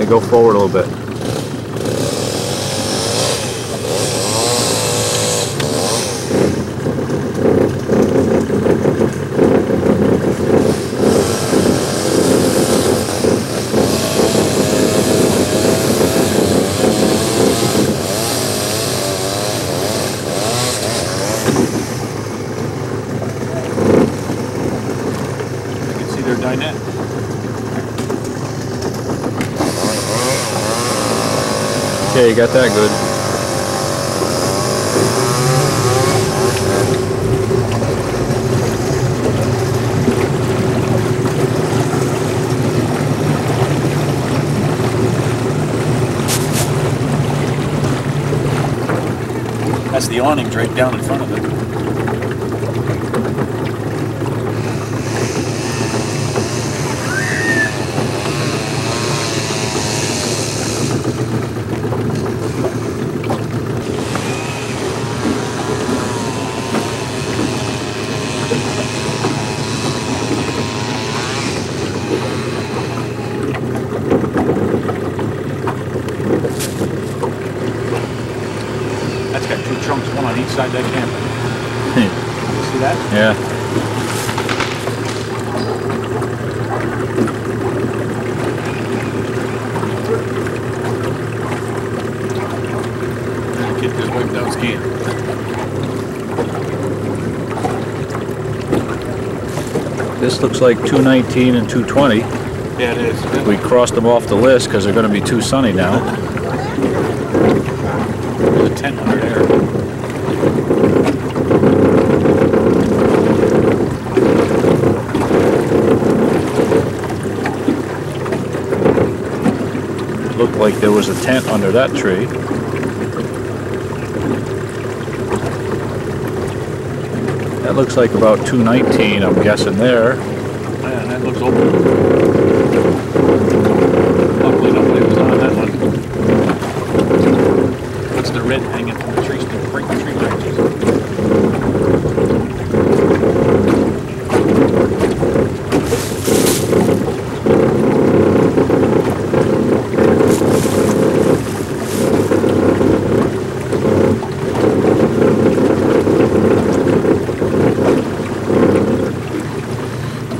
go forward a little bit. Dinette. Okay, you got that good. That's the awning draped down in front of it. That's got two trunks, one on each side of that camper. See that? Yeah. Kid just wiped out his can. This looks like 219 and 220. Yeah, it is. We crossed them off the list because they're going to be too sunny now. There's a 10 under there. Looked like there was a tent under that tree. That looks like about 219, I'm guessing there. Man, that looks open. Luckily nobody was on that one. What's the red hanging from the tree branches?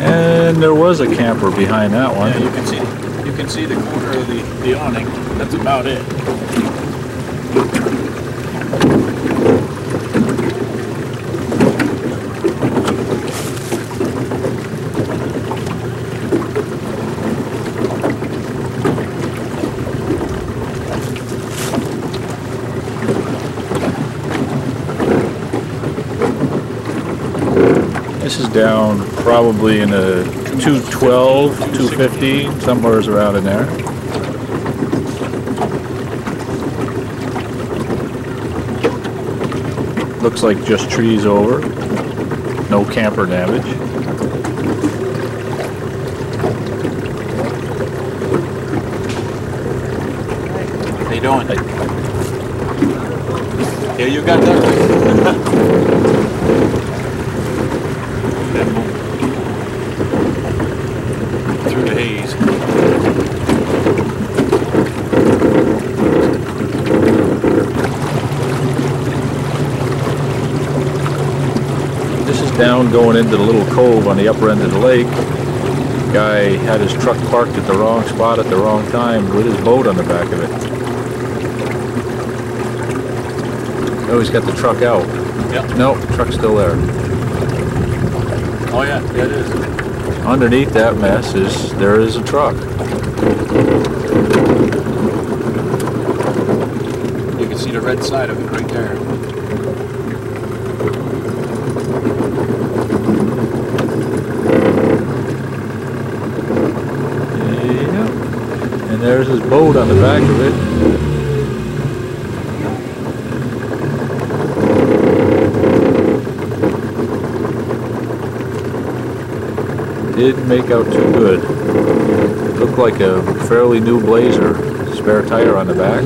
And there was a camper behind that one. Yeah, you can see the corner of the awning. That's about it. This is down probably in the 212, 215, somewhere around in there. Looks like just trees over. No camper damage. How you doing? Yeah, you got that through the haze. This is down going into the little cove on the upper end of the lake. Guy had his truck parked at the wrong spot at the wrong time with his boat on the back of it. Oh, he's got the truck out. Yep. Nope, truck's still there. Oh yeah, yeah it is. Underneath that mess there is a truck. You can see the red side of it right there. Yep. And there's his boat on the back of it. Didn't make out too good. Looked like a fairly new Blazer, spare tire on the back.